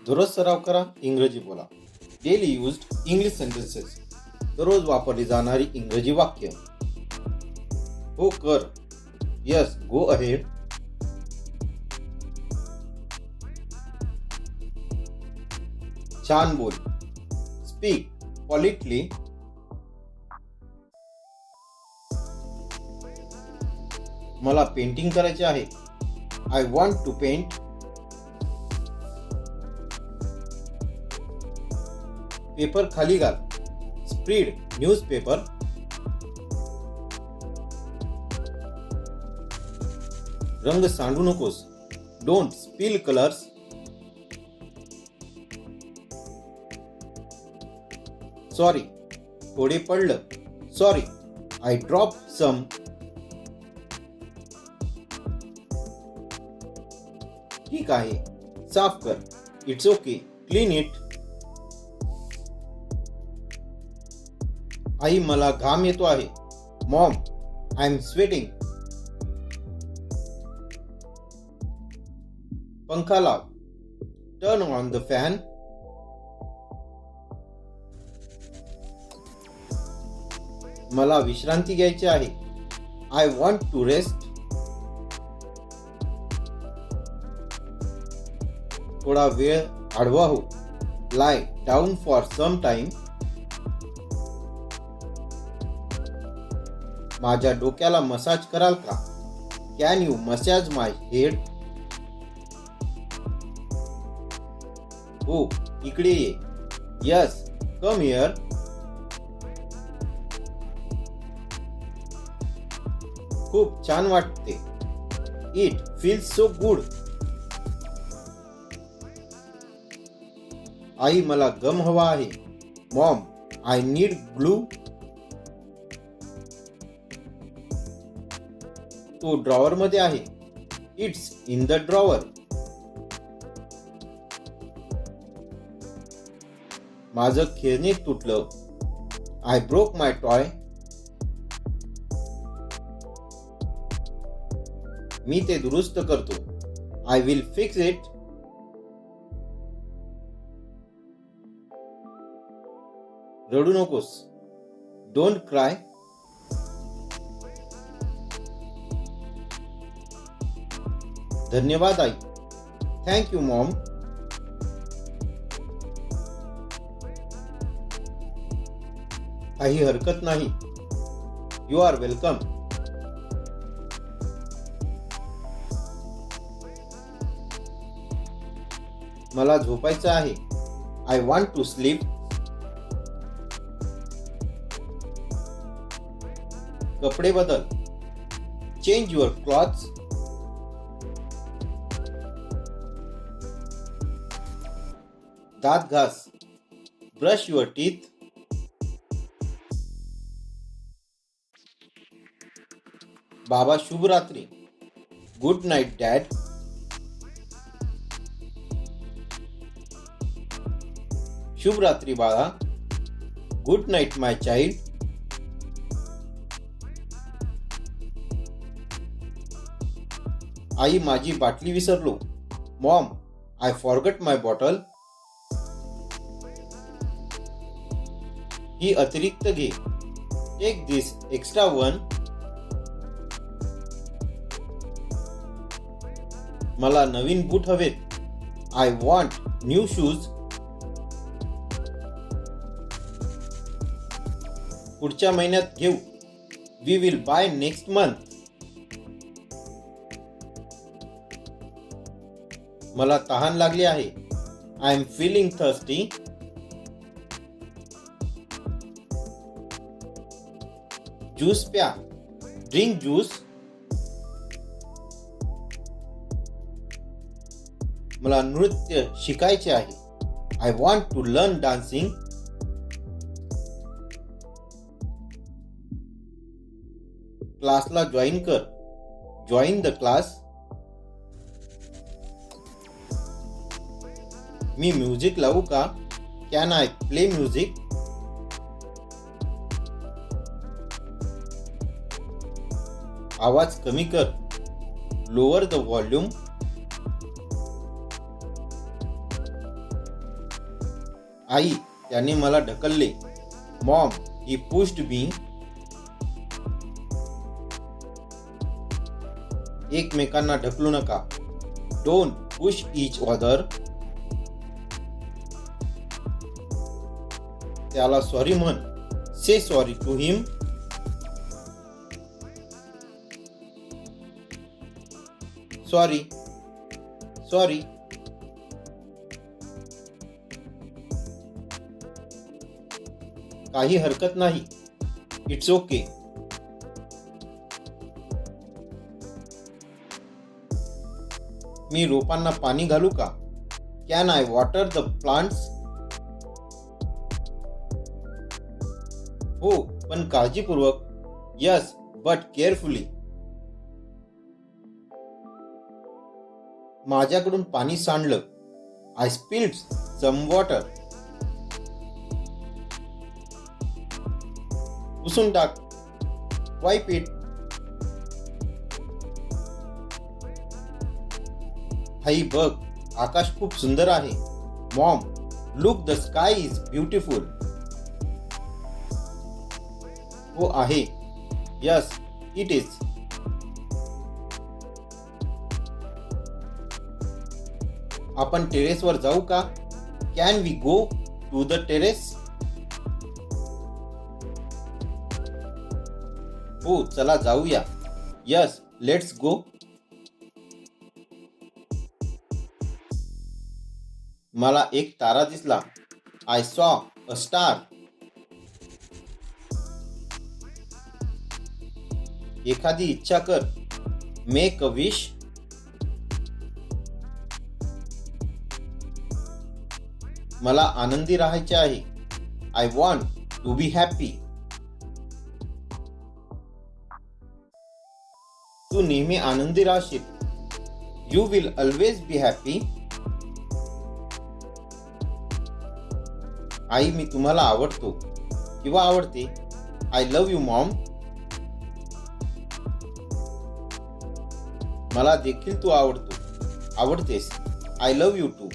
दररोज सराव करा, इंग्रजी बोला. Daily used English sentences. दररोज वापरली जाणारी इंग्रजी वाक्य. हो कर. Yes, go ahead. छान बोल. Speak politely. मला पेंटिंग करायचे आहे. I want to paint. Paper खाली घाल. Spread newspaper. रंग सांडू नकोस. Don't spill colours. सॉरी, थोडे पडलं. Sorry, I drop some. ठीक आहे, साफ कर. It's okay, clean it. आई, मला घाम येतो आहे. Mom, I am sweating. पंखा लाव. Turn on the fan. मला विश्रांती घ्यायची आहे. I want to rest. थोडा वेळ आडवा हो. Lie down for some time. माझ्या डोक्याला मसाज कराल का? Can you massage my head? हो, इकडे ये. Yes, come here. खूप छान वाटते. It feels so good. आई, मला गम हवा आहे. Mom, I need glue. तो ड्रॉवर मध्ये आहे. It's in the drawer. माझं खेळणे तुटलं. I broke my toy. मी ते दुरुस्त करतो. I will fix it. रडू नकोस. Don't cry. धन्यवाद आई. Thank you mom. काही हरकत नाही. You are welcome. मला झोपायचं आहे. I want to sleep. कपडे बदल. Change your clothes. दात घास. Brush your teeth. बाबा, शुभ रात्री. Good night dad. शुभ रात्री बाळा. Good night my child. आई, माझी बाटली विसरलो. Mom, I forgot my bottle. ही अतिरिक्त घे. Take this extra one. मला नवीन बूट हवेत. I want new shoes. पुढच्या महिन्यात घेऊ. We will buy next month. मला तहान लागली आहे. I am feeling thirsty. Juice प्या. Drink juice. मला नृत्य शिकायचे आहे. I want to learn dancing. क्लासला जॉईन कर. Join the class. मी म्युझिक लावू का? Can I play music? आवाज कमी कर. Lower the volume. आई, त्याने मला ढकलले. Mom, he pushed me. एकमेकांना ढकलू नका. Don't push each other. त्याला सॉरी म्हण. Say sorry to him. Sorry, sorry. काही हरकत नाही. It's okay. मी रोपांना पाणी घालू का? Can I water the plants? हो, पण काळजीपूर्वक. Yes, but carefully. माझ्याकडून पाणी सांडलं. I spilled some water. पुसून टाक. वाईप इट. हाई बघ, आकाश खूप सुंदर आहे. Mom, look the sky is beautiful. हो आहे. Yes, it is. आपण टेरेसवर जाऊ का? Can we go to the terrace? हो, चला जाऊया. Yes, let's go. मला एक तारा दिसला. I saw a star. एखादी इच्छा कर. Make a wish. मला आनंदी राहायचे आहे. I want to be happy. तू नेहमी आनंदी राहशील. You will always be happy. आई, मी तुम्हाला आवडतो किंवा आवडते. I love you mom. मला देखील तू आवडतेस. I love you too.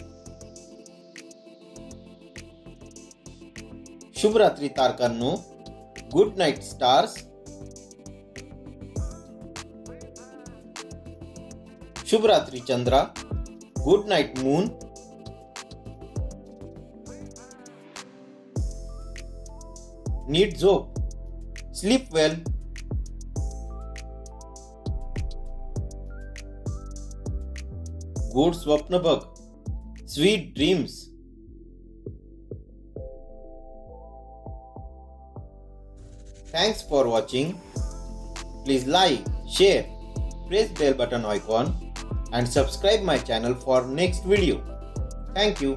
शुभ रात्री तारकांनो. Good night stars. शुभ रात्री चंद्रा. Good night moon. नीट झोप. Sleep well. गोड स्वप्न बघ. Sweet dreams. Thanks for watching. Please like, share, press bell button icon and subscribe my channel for next video. Thank you.